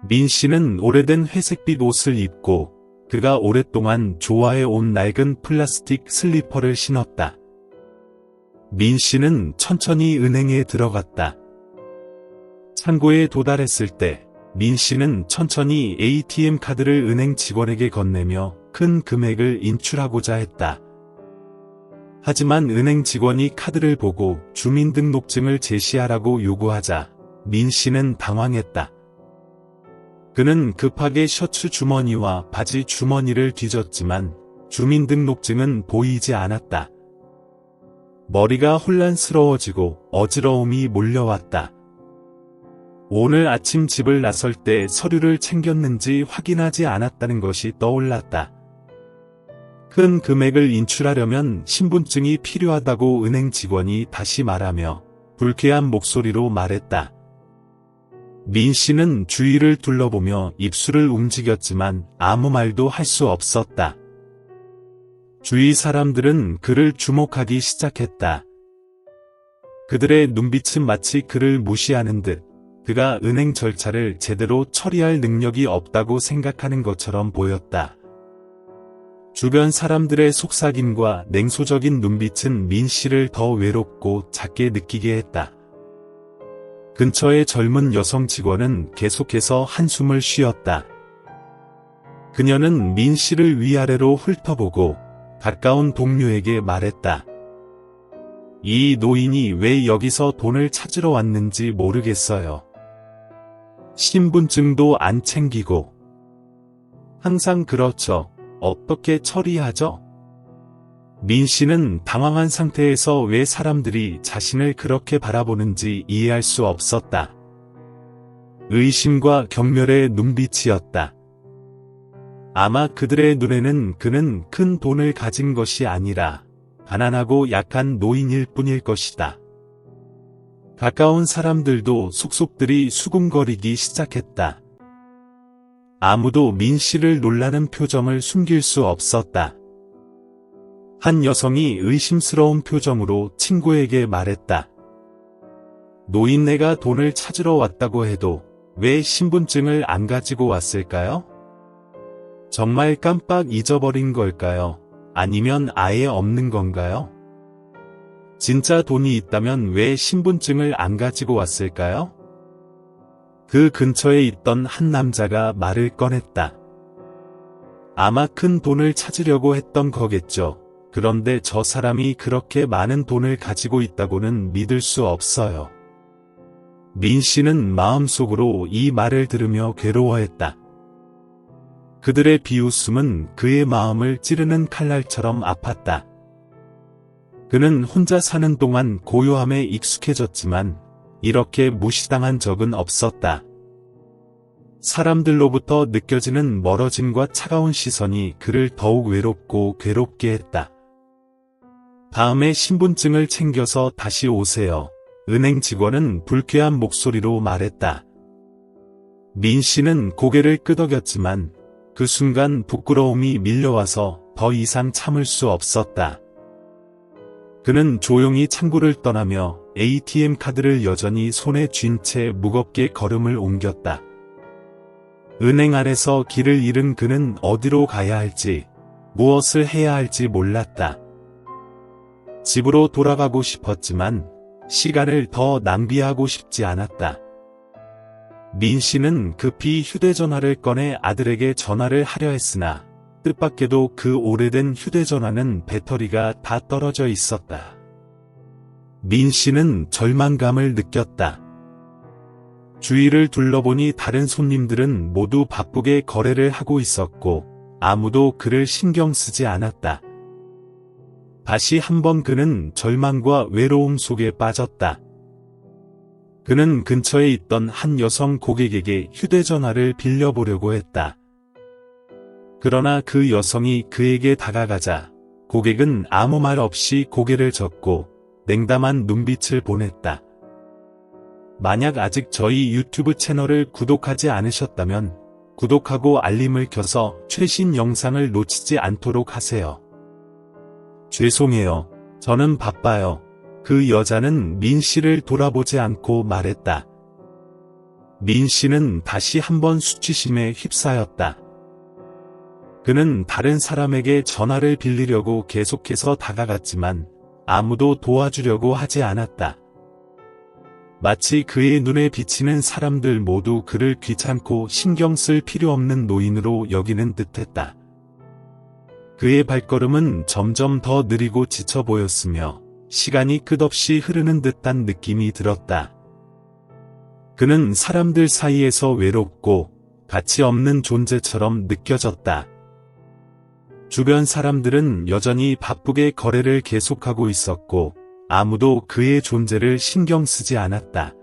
민 씨는 오래된 회색빛 옷을 입고 그가 오랫동안 좋아해온 낡은 플라스틱 슬리퍼를 신었다. 민 씨는 천천히 은행에 들어갔다. 창고에 도달했을 때 민 씨는 천천히 ATM 카드를 은행 직원에게 건네며 큰 금액을 인출하고자 했다. 하지만 은행 직원이 카드를 보고 주민등록증을 제시하라고 요구하자 민 씨는 당황했다. 그는 급하게 셔츠 주머니와 바지 주머니를 뒤졌지만 주민등록증은 보이지 않았다. 머리가 혼란스러워지고 어지러움이 몰려왔다. 오늘 아침 집을 나설 때 서류를 챙겼는지 확인하지 않았다는 것이 떠올랐다. 큰 금액을 인출하려면 신분증이 필요하다고 은행 직원이 다시 말하며 불쾌한 목소리로 말했다. 민 씨는 주위를 둘러보며 입술을 움직였지만 아무 말도 할 수 없었다. 주위 사람들은 그를 주목하기 시작했다. 그들의 눈빛은 마치 그를 무시하는 듯 그가 은행 절차를 제대로 처리할 능력이 없다고 생각하는 것처럼 보였다. 주변 사람들의 속삭임과 냉소적인 눈빛은 민 씨를 더 외롭고 작게 느끼게 했다. 근처의 젊은 여성 직원은 계속해서 한숨을 쉬었다. 그녀는 민 씨를 위아래로 훑어보고 가까운 동료에게 말했다. 이 노인이 왜 여기서 돈을 찾으러 왔는지 모르겠어요. 신분증도 안 챙기고. 항상 그렇죠. 어떻게 처리하죠? 민 씨는 당황한 상태에서 왜 사람들이 자신을 그렇게 바라보는지 이해할 수 없었다. 의심과 경멸의 눈빛이었다. 아마 그들의 눈에는 그는 큰 돈을 가진 것이 아니라 가난하고 약한 노인일 뿐일 것이다. 가까운 사람들도 속속들이 수군거리기 시작했다. 아무도 민 씨를 놀라는 표정을 숨길 수 없었다. 한 여성이 의심스러운 표정으로 친구에게 말했다. 노인네가 돈을 찾으러 왔다고 해도 왜 신분증을 안 가지고 왔을까요? 정말 깜빡 잊어버린 걸까요? 아니면 아예 없는 건가요? 진짜 돈이 있다면 왜 신분증을 안 가지고 왔을까요? 그 근처에 있던 한 남자가 말을 꺼냈다. 아마 큰 돈을 찾으려고 했던 거겠죠. 그런데 저 사람이 그렇게 많은 돈을 가지고 있다고는 믿을 수 없어요. 민 씨는 마음속으로 이 말을 들으며 괴로워했다. 그들의 비웃음은 그의 마음을 찌르는 칼날처럼 아팠다. 그는 혼자 사는 동안 고요함에 익숙해졌지만 이렇게 무시당한 적은 없었다. 사람들로부터 느껴지는 멀어짐과 차가운 시선이 그를 더욱 외롭고 괴롭게 했다. 다음에 신분증을 챙겨서 다시 오세요. 은행 직원은 불쾌한 목소리로 말했다. 민 씨는 고개를 끄덕였지만 그 순간 부끄러움이 밀려와서 더 이상 참을 수 없었다. 그는 조용히 창구를 떠나며 ATM 카드를 여전히 손에 쥔 채 무겁게 걸음을 옮겼다. 은행 안에서 길을 잃은 그는 어디로 가야 할지, 무엇을 해야 할지 몰랐다. 집으로 돌아가고 싶었지만 시간을 더 낭비하고 싶지 않았다. 민 씨는 급히 휴대전화를 꺼내 아들에게 전화를 하려 했으나 뜻밖에도 그 오래된 휴대전화는 배터리가 다 떨어져 있었다. 민 씨는 절망감을 느꼈다. 주위를 둘러보니 다른 손님들은 모두 바쁘게 거래를 하고 있었고 아무도 그를 신경 쓰지 않았다. 다시 한번 그는 절망과 외로움 속에 빠졌다. 그는 근처에 있던 한 여성 고객에게 휴대전화를 빌려보려고 했다. 그러나 그 여성이 그에게 다가가자 고객은 아무 말 없이 고개를 젓고 냉담한 눈빛을 보냈다. 만약 아직 저희 유튜브 채널을 구독하지 않으셨다면 구독하고 알림을 켜서 최신 영상을 놓치지 않도록 하세요. 죄송해요. 저는 바빠요. 그 여자는 민 씨를 돌아보지 않고 말했다. 민 씨는 다시 한번 수치심에 휩싸였다. 그는 다른 사람에게 전화를 빌리려고 계속해서 다가갔지만 아무도 도와주려고 하지 않았다. 마치 그의 눈에 비치는 사람들 모두 그를 귀찮고 신경 쓸 필요 없는 노인으로 여기는 듯했다. 그의 발걸음은 점점 더 느리고 지쳐 보였으며 시간이 끝없이 흐르는 듯한 느낌이 들었다. 그는 사람들 사이에서 외롭고 가치 없는 존재처럼 느껴졌다. 주변 사람들은 여전히 바쁘게 거래를 계속하고 있었고 아무도 그의 존재를 신경 쓰지 않았다.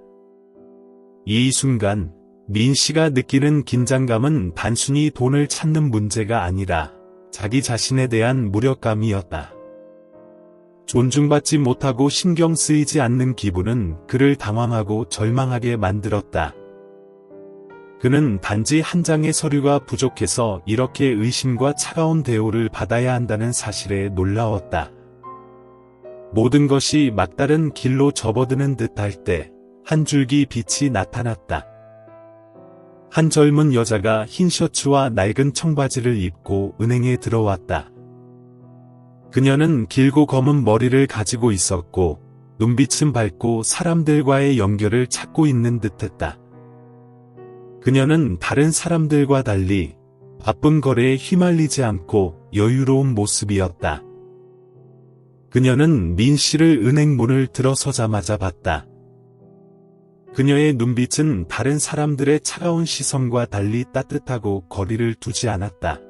이 순간 민 씨가 느끼는 긴장감은 단순히 돈을 찾는 문제가 아니라 자기 자신에 대한 무력감이었다. 존중받지 못하고 신경 쓰이지 않는 기분은 그를 당황하고 절망하게 만들었다. 그는 단지 한 장의 서류가 부족해서 이렇게 의심과 차가운 대우를 받아야 한다는 사실에 놀라웠다. 모든 것이 막다른 길로 접어드는 듯할 때 한 줄기 빛이 나타났다. 한 젊은 여자가 흰 셔츠와 낡은 청바지를 입고 은행에 들어왔다. 그녀는 길고 검은 머리를 가지고 있었고 눈빛은 밝고 사람들과의 연결을 찾고 있는 듯했다. 그녀는 다른 사람들과 달리 바쁜 거래에 휘말리지 않고 여유로운 모습이었다. 그녀는 민 씨를 은행 문을 들어서자마자 봤다. 그녀의 눈빛은 다른 사람들의 차가운 시선과 달리 따뜻하고 거리를 두지 않았다.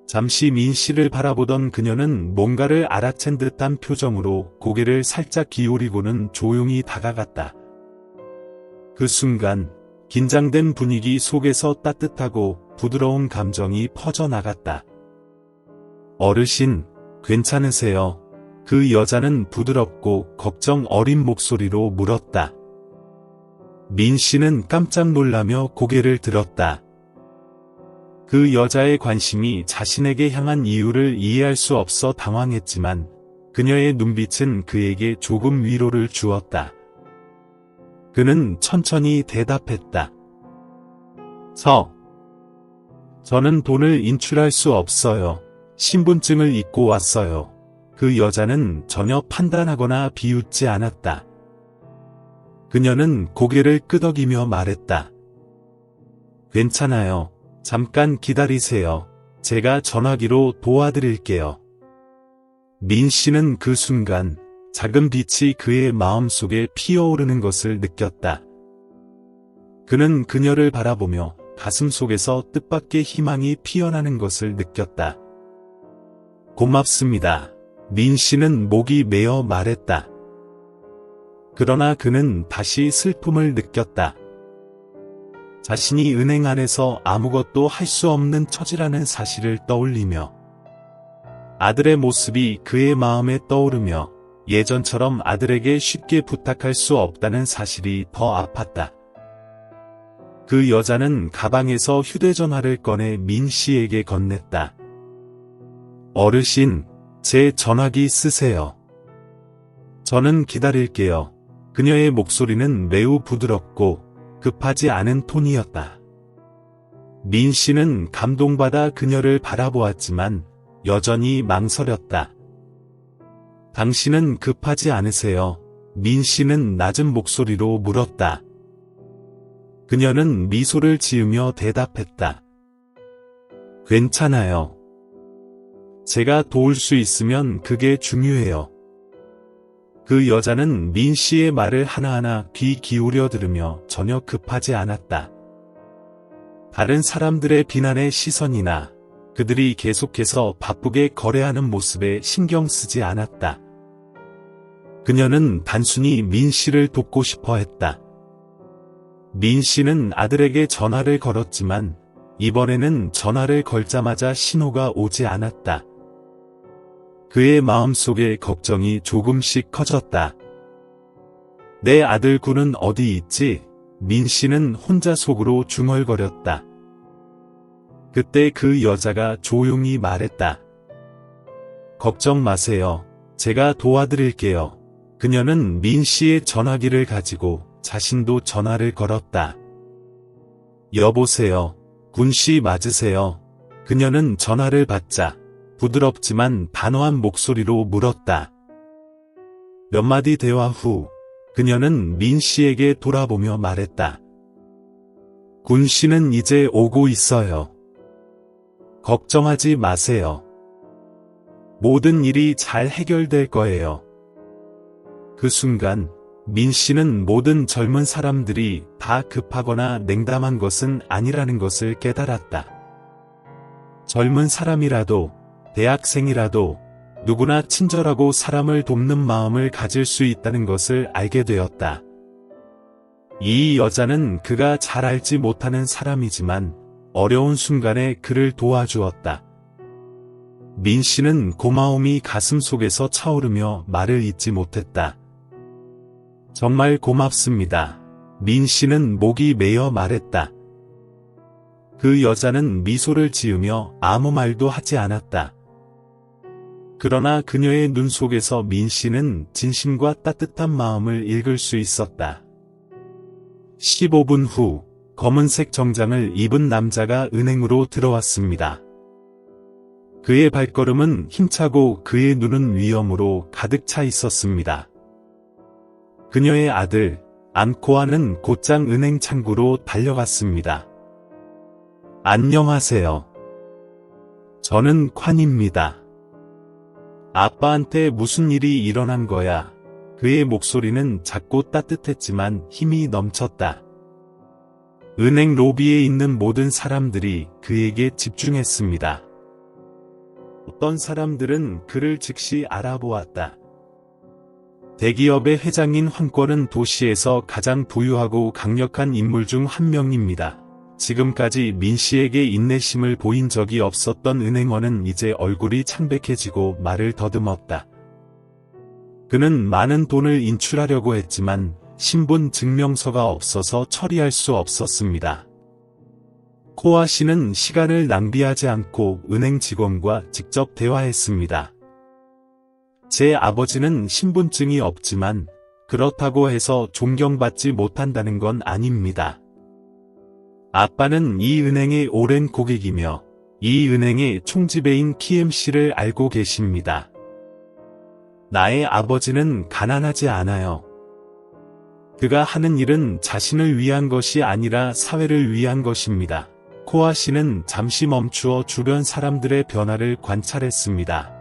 잠시 민 씨를 바라보던 그녀는 뭔가를 알아챈 듯한 표정으로 고개를 살짝 기울이고는 조용히 다가갔다. 그 순간 긴장된 분위기 속에서 따뜻하고 부드러운 감정이 퍼져나갔다. 어르신, 괜찮으세요? 그 여자는 부드럽고 걱정 어린 목소리로 물었다. 민 씨는 깜짝 놀라며 고개를 들었다. 그 여자의 관심이 자신에게 향한 이유를 이해할 수 없어 당황했지만 그녀의 눈빛은 그에게 조금 위로를 주었다. 그는 천천히 대답했다. 저는 돈을 인출할 수 없어요. 신분증을 잊고 왔어요. 그 여자는 전혀 판단하거나 비웃지 않았다. 그녀는 고개를 끄덕이며 말했다. 괜찮아요. 잠깐 기다리세요. 제가 전화기로 도와드릴게요. 민 씨는 그 순간 작은 빛이 그의 마음속에 피어오르는 것을 느꼈다. 그는 그녀를 바라보며 가슴 속에서 뜻밖의 희망이 피어나는 것을 느꼈다. 고맙습니다. 민 씨는 목이 메어 말했다. 그러나 그는 다시 슬픔을 느꼈다. 자신이 은행 안에서 아무것도 할 수 없는 처지라는 사실을 떠올리며 아들의 모습이 그의 마음에 떠오르며 예전처럼 아들에게 쉽게 부탁할 수 없다는 사실이 더 아팠다. 그 여자는 가방에서 휴대전화를 꺼내 민 씨에게 건넸다. 어르신, 제 전화기 쓰세요. 저는 기다릴게요. 그녀의 목소리는 매우 부드럽고 급하지 않은 톤이었다. 민 씨는 감동받아 그녀를 바라보았지만 여전히 망설였다. 당신은 급하지 않으세요? 민 씨는 낮은 목소리로 물었다. 그녀는 미소를 지으며 대답했다. 괜찮아요. 제가 도울 수 있으면 그게 중요해요. 그 여자는 민 씨의 말을 하나하나 귀 기울여 들으며 전혀 급하지 않았다. 다른 사람들의 비난의 시선이나 그들이 계속해서 바쁘게 거래하는 모습에 신경 쓰지 않았다. 그녀는 단순히 민 씨를 돕고 싶어 했다. 민 씨는 아들에게 전화를 걸었지만 이번에는 전화를 걸자마자 신호가 오지 않았다. 그의 마음속에 걱정이 조금씩 커졌다. 내 아들 군은 어디 있지? 민 씨는 혼자 속으로 중얼거렸다. 그때 그 여자가 조용히 말했다. 걱정 마세요. 제가 도와드릴게요. 그녀는 민 씨의 전화기를 가지고 자신도 전화를 걸었다. 여보세요. 군씨 맞으세요? 그녀는 전화를 받자 부드럽지만 단호한 목소리로 물었다. 몇 마디 대화 후 그녀는 민 씨에게 돌아보며 말했다. 군 씨는 이제 오고 있어요. 걱정하지 마세요. 모든 일이 잘 해결될 거예요. 그 순간 민 씨는 모든 젊은 사람들이 다 급하거나 냉담한 것은 아니라는 것을 깨달았다. 젊은 사람이라도 대학생이라도 누구나 친절하고 사람을 돕는 마음을 가질 수 있다는 것을 알게 되었다. 이 여자는 그가 잘 알지 못하는 사람이지만 어려운 순간에 그를 도와주었다. 민 씨는 고마움이 가슴속에서 차오르며 말을 잇지 못했다. 정말 고맙습니다. 민 씨는 목이 메어 말했다. 그 여자는 미소를 지으며 아무 말도 하지 않았다. 그러나 그녀의 눈 속에서 민 씨는 진심과 따뜻한 마음을 읽을 수 있었다. 15분 후 검은색 정장을 입은 남자가 은행으로 들어왔습니다. 그의 발걸음은 힘차고 그의 눈은 위험으로 가득 차 있었습니다. 그녀의 아들 안코아는 곧장 은행 창구로 달려갔습니다. 안녕하세요. 저는 콴입니다. 아빠한테 무슨 일이 일어난 거야? 그의 목소리는 작고 따뜻했지만 힘이 넘쳤다. 은행 로비에 있는 모든 사람들이 그에게 집중했습니다. 어떤 사람들은 그를 즉시 알아보았다. 대기업의 회장인 황권은 도시에서 가장 부유하고 강력한 인물 중 한 명입니다. 지금까지 민 씨에게 인내심을 보인 적이 없었던 은행원은 이제 얼굴이 창백해지고 말을 더듬었다. 그는 많은 돈을 인출하려고 했지만 신분 증명서가 없어서 처리할 수 없었습니다. 코아 씨는 시간을 낭비하지 않고 은행 직원과 직접 대화했습니다. 제 아버지는 신분증이 없지만 그렇다고 해서 존경받지 못한다는 건 아닙니다. 아빠는 이 은행의 오랜 고객이며 이 은행의 총지배인 키엠 씨를 알고 계십니다. 나의 아버지는 가난하지 않아요. 그가 하는 일은 자신을 위한 것이 아니라 사회를 위한 것입니다. 코아 씨는 잠시 멈추어 주변 사람들의 변화를 관찰했습니다.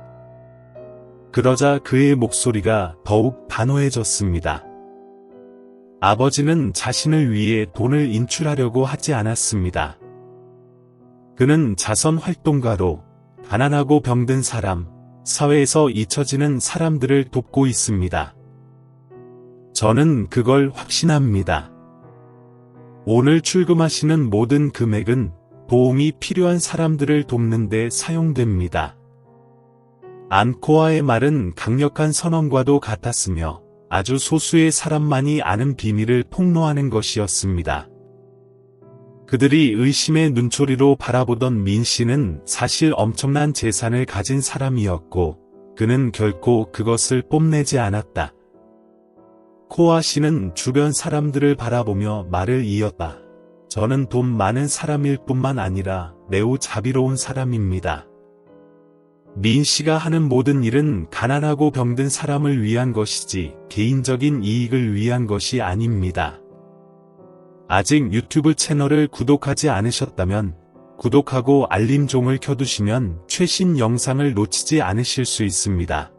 그러자 그의 목소리가 더욱 단호해졌습니다. 아버지는 자신을 위해 돈을 인출하려고 하지 않았습니다. 그는 자선 활동가로 가난하고 병든 사람, 사회에서 잊혀지는 사람들을 돕고 있습니다. 저는 그걸 확신합니다. 오늘 출금하시는 모든 금액은 도움이 필요한 사람들을 돕는 데 사용됩니다. 안코아의 말은 강력한 선언과도 같았으며 아주 소수의 사람만이 아는 비밀을 폭로하는 것이었습니다. 그들이 의심의 눈초리로 바라보던 민 씨는 사실 엄청난 재산을 가진 사람이었고 그는 결코 그것을 뽐내지 않았다. 코아 씨는 주변 사람들을 바라보며 말을 이었다. 저는 돈 많은 사람일 뿐만 아니라 매우 자비로운 사람입니다. 민 씨가 하는 모든 일은 가난하고 병든 사람을 위한 것이지 개인적인 이익을 위한 것이 아닙니다. 아직 유튜브 채널을 구독하지 않으셨다면 구독하고 알림종을 켜두시면 최신 영상을 놓치지 않으실 수 있습니다.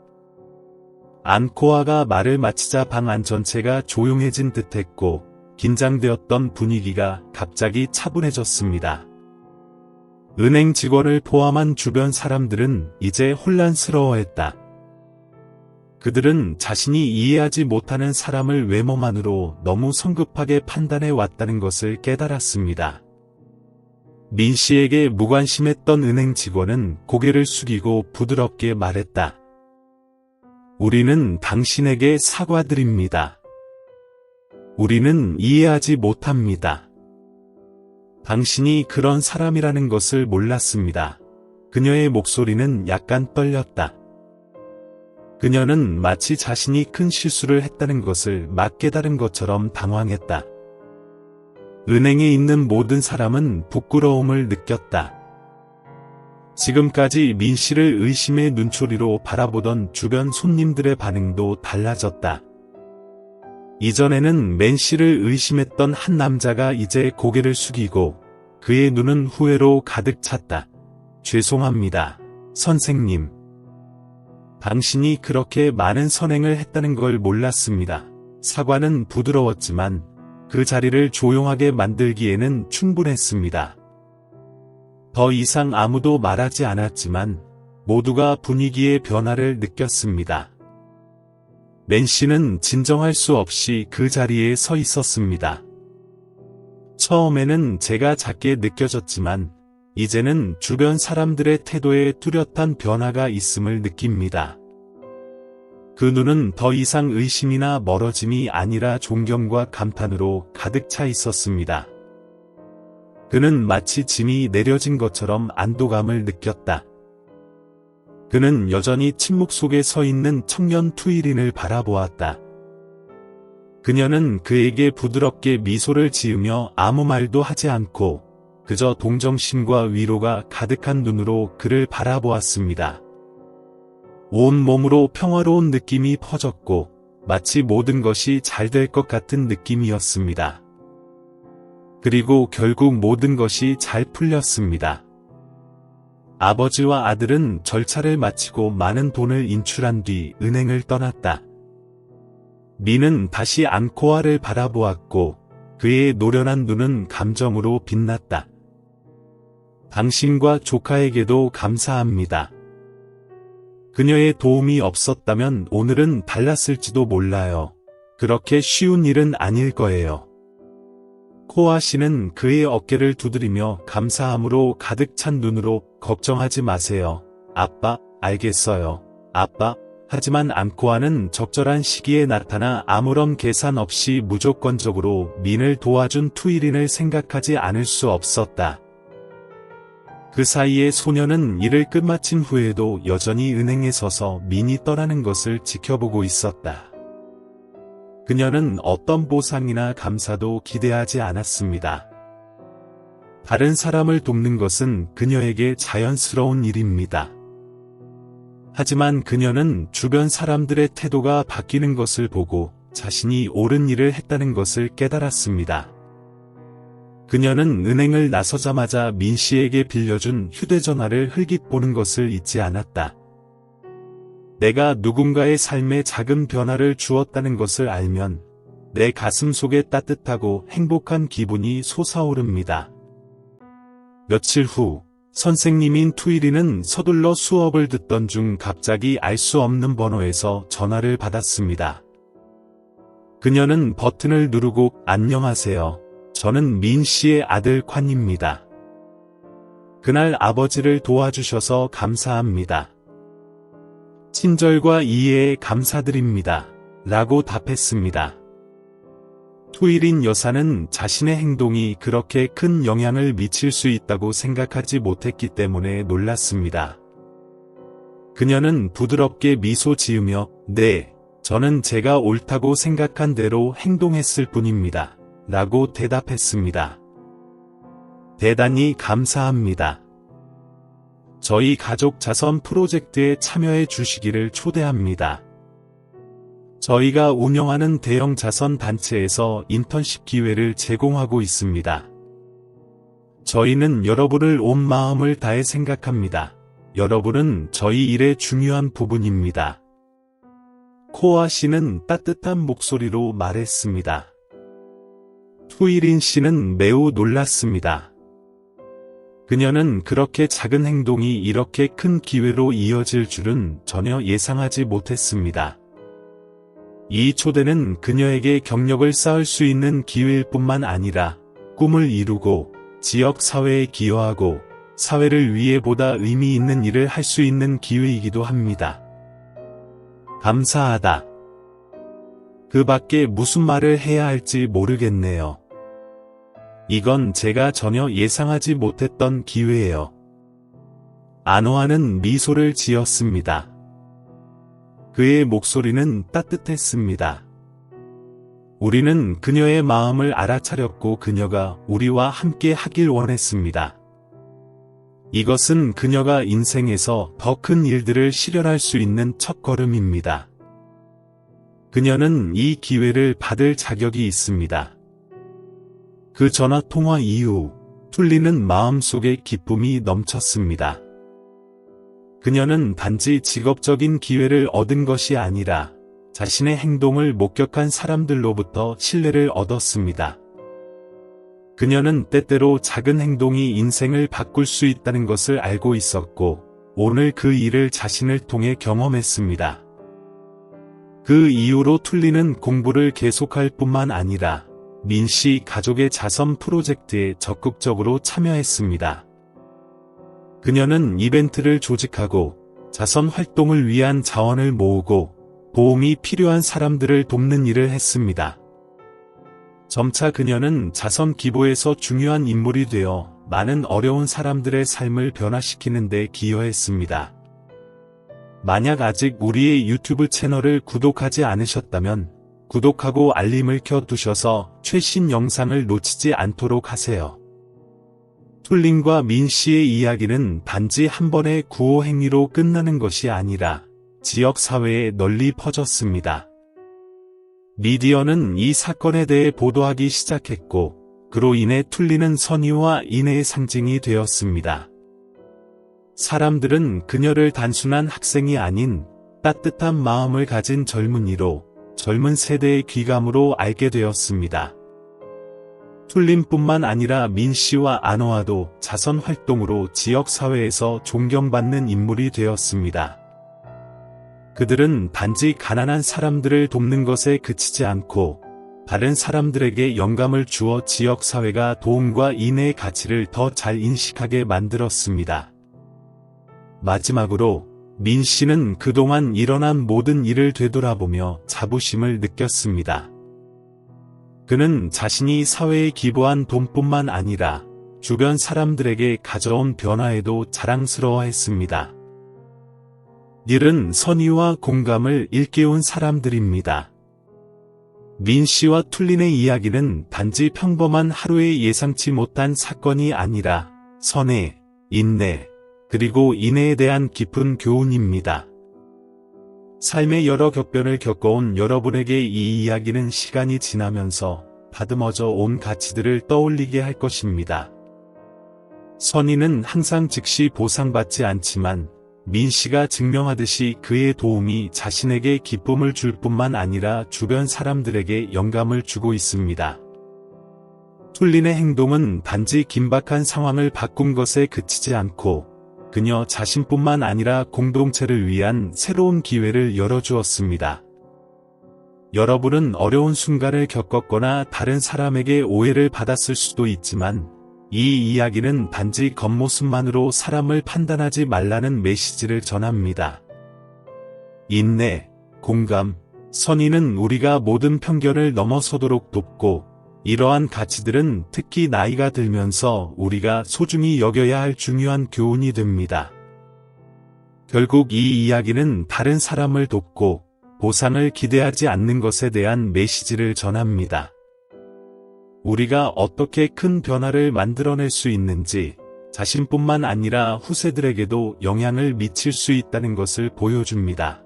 안코아가 말을 마치자 방 안 전체가 조용해진 듯했고 긴장되었던 분위기가 갑자기 차분해졌습니다. 은행 직원을 포함한 주변 사람들은 이제 혼란스러워했다. 그들은 자신이 이해하지 못하는 사람을 외모만으로 너무 성급하게 판단해 왔다는 것을 깨달았습니다. 민 씨에게 무관심했던 은행 직원은 고개를 숙이고 부드럽게 말했다. 우리는 당신에게 사과드립니다. 우리는 이해하지 못합니다. 당신이 그런 사람이라는 것을 몰랐습니다. 그녀의 목소리는 약간 떨렸다. 그녀는 마치 자신이 큰 실수를 했다는 것을 막 깨달은 것처럼 당황했다. 은행에 있는 모든 사람은 부끄러움을 느꼈다. 지금까지 민 씨를 의심의 눈초리로 바라보던 주변 손님들의 반응도 달라졌다. 이전에는 맨 씨를 의심했던 한 남자가 이제 고개를 숙이고 그의 눈은 후회로 가득 찼다. 죄송합니다, 선생님. 당신이 그렇게 많은 선행을 했다는 걸 몰랐습니다. 사과는 부드러웠지만 그 자리를 조용하게 만들기에는 충분했습니다. 더 이상 아무도 말하지 않았지만 모두가 분위기의 변화를 느꼈습니다. 맨 씨는 진정할 수 없이 그 자리에 서 있었습니다. 처음에는 제가 작게 느껴졌지만 이제는 주변 사람들의 태도에 뚜렷한 변화가 있음을 느낍니다. 그 눈은 더 이상 의심이나 멀어짐이 아니라 존경과 감탄으로 가득 차 있었습니다. 그는 마치 짐이 내려진 것처럼 안도감을 느꼈다. 그는 여전히 침묵 속에 서 있는 청년 투이린을 바라보았다. 그녀는 그에게 부드럽게 미소를 지으며 아무 말도 하지 않고 그저 동정심과 위로가 가득한 눈으로 그를 바라보았습니다. 온 몸으로 평화로운 느낌이 퍼졌고 마치 모든 것이 잘 될 것 같은 느낌이었습니다. 그리고 결국 모든 것이 잘 풀렸습니다. 아버지와 아들은 절차를 마치고 많은 돈을 인출한 뒤 은행을 떠났다. 민은 다시 앙코아를 바라보았고 그의 노련한 눈은 감정으로 빛났다. 당신과 조카에게도 감사합니다. 그녀의 도움이 없었다면 오늘은 달랐을지도 몰라요. 그렇게 쉬운 일은 아닐 거예요. 코아 씨는 그의 어깨를 두드리며 감사함으로 가득 찬 눈으로 걱정하지 마세요. 아빠, 알겠어요. 아빠. 하지만 앙코아는 적절한 시기에 나타나 아무런 계산 없이 무조건적으로 민을 도와준 투이린을 생각하지 않을 수 없었다. 그 사이에 소녀는 일을 끝마친 후에도 여전히 은행에 서서 민이 떠나는 것을 지켜보고 있었다. 그녀는 어떤 보상이나 감사도 기대하지 않았습니다. 다른 사람을 돕는 것은 그녀에게 자연스러운 일입니다. 하지만 그녀는 주변 사람들의 태도가 바뀌는 것을 보고 자신이 옳은 일을 했다는 것을 깨달았습니다. 그녀는 은행을 나서자마자 민 씨에게 빌려준 휴대전화를 흘깃 보는 것을 잊지 않았다. 내가 누군가의 삶에 작은 변화를 주었다는 것을 알면 내 가슴 속에 따뜻하고 행복한 기분이 솟아오릅니다. 며칠 후 선생님인 투이린은 서둘러 수업을 듣던 중 갑자기 알 수 없는 번호에서 전화를 받았습니다. 그녀는 버튼을 누르고 안녕하세요. 저는 민 씨의 아들 콴입니다. 그날 아버지를 도와주셔서 감사합니다. 친절과 이해에 감사드립니다. 라고 답했습니다. 투이린 여사는 자신의 행동이 그렇게 큰 영향을 미칠 수 있다고 생각하지 못했기 때문에 놀랐습니다. 그녀는 부드럽게 미소 지으며 네, 저는 제가 옳다고 생각한 대로 행동했을 뿐입니다. 라고 대답했습니다. 대단히 감사합니다. 저희 가족 자선 프로젝트에 참여해 주시기를 초대합니다. 저희가 운영하는 대형 자선 단체에서 인턴십 기회를 제공하고 있습니다. 저희는 여러분을 온 마음을 다해 생각합니다. 여러분은 저희 일의 중요한 부분입니다. 코아 씨는 따뜻한 목소리로 말했습니다. 투이린 씨는 매우 놀랐습니다. 그녀는 그렇게 작은 행동이 이렇게 큰 기회로 이어질 줄은 전혀 예상하지 못했습니다. 이 초대는 그녀에게 경력을 쌓을 수 있는 기회일 뿐만 아니라 꿈을 이루고 지역 사회에 기여하고 사회를 위해 보다 의미 있는 일을 할 수 있는 기회이기도 합니다. 감사하다. 그 밖에 무슨 말을 해야 할지 모르겠네요. 이건 제가 전혀 예상하지 못했던 기회예요. 아노아는 미소를 지었습니다. 그의 목소리는 따뜻했습니다. 우리는 그녀의 마음을 알아차렸고 그녀가 우리와 함께 하길 원했습니다. 이것은 그녀가 인생에서 더 큰 일들을 실현할 수 있는 첫걸음입니다. 그녀는 이 기회를 받을 자격이 있습니다. 그 전화 통화 이후 툴리는 마음속에 기쁨이 넘쳤습니다. 그녀는 단지 직업적인 기회를 얻은 것이 아니라 자신의 행동을 목격한 사람들로부터 신뢰를 얻었습니다. 그녀는 때때로 작은 행동이 인생을 바꿀 수 있다는 것을 알고 있었고, 오늘 그 일을 자신을 통해 경험했습니다. 그 이후로 툴리는 공부를 계속할 뿐만 아니라 민 씨 가족의 자선 프로젝트에 적극적으로 참여했습니다. 그녀는 이벤트를 조직하고 자선 활동을 위한 자원을 모으고 도움이 필요한 사람들을 돕는 일을 했습니다. 점차 그녀는 자선 기부에서 중요한 인물이 되어 많은 어려운 사람들의 삶을 변화시키는 데 기여했습니다. 만약 아직 우리의 유튜브 채널을 구독하지 않으셨다면 구독하고 알림을 켜두셔서 최신 영상을 놓치지 않도록 하세요. 툴린과 민 씨의 이야기는 단지 한 번의 구호 행위로 끝나는 것이 아니라 지역 사회에 널리 퍼졌습니다. 미디어는 이 사건에 대해 보도하기 시작했고, 그로 인해 툴리는 선의와 인애의 상징이 되었습니다. 사람들은 그녀를 단순한 학생이 아닌 따뜻한 마음을 가진 젊은이로, 젊은 세대의 귀감으로 알게 되었습니다. 툴린뿐만 아니라 민 씨와 아노아도 자선 활동으로 지역 사회에서 존경받는 인물이 되었습니다. 그들은 단지 가난한 사람들을 돕는 것에 그치지 않고 다른 사람들에게 영감을 주어 지역 사회가 도움과 인애의 가치를 더 잘 인식하게 만들었습니다. 마지막으로 민 씨는 그동안 일어난 모든 일을 되돌아보며 자부심을 느꼈습니다. 그는 자신이 사회에 기부한 돈뿐만 아니라 주변 사람들에게 가져온 변화에도 자랑스러워했습니다. 이들은 선의와 공감을 일깨운 사람들입니다. 민 씨와 툴린의 이야기는 단지 평범한 하루의 예상치 못한 사건이 아니라 선의, 인내, 그리고 인애에 대한 깊은 교훈입니다. 삶의 여러 격변을 겪어온 여러분에게 이 이야기는 시간이 지나면서 다듬어져 온 가치들을 떠올리게 할 것입니다. 선의는 항상 즉시 보상받지 않지만 민 씨가 증명하듯이 그의 도움이 자신에게 기쁨을 줄 뿐만 아니라 주변 사람들에게 영감을 주고 있습니다. 툴린의 행동은 단지 긴박한 상황을 바꾼 것에 그치지 않고 그녀 자신뿐만 아니라 공동체를 위한 새로운 기회를 열어주었습니다. 여러분은 어려운 순간을 겪었거나 다른 사람에게 오해를 받았을 수도 있지만 이 이야기는 단지 겉모습만으로 사람을 판단하지 말라는 메시지를 전합니다. 인내, 공감, 선의는 우리가 모든 편견을 넘어서도록 돕고 이러한 가치들은 특히 나이가 들면서 우리가 소중히 여겨야 할 중요한 교훈이 됩니다. 결국 이 이야기는 다른 사람을 돕고 보상을 기대하지 않는 것에 대한 메시지를 전합니다. 우리가 어떻게 큰 변화를 만들어낼 수 있는지 자신뿐만 아니라 후세들에게도 영향을 미칠 수 있다는 것을 보여줍니다.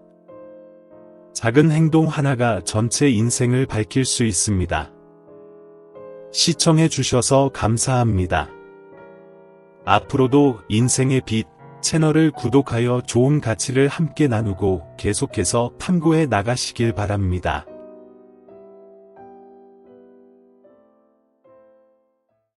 작은 행동 하나가 전체 인생을 밝힐 수 있습니다. 시청해 주셔서 감사합니다. 앞으로도 인생의 빛 채널을 구독하여 좋은 가치를 함께 나누고 계속해서 탐구해 나가시길 바랍니다.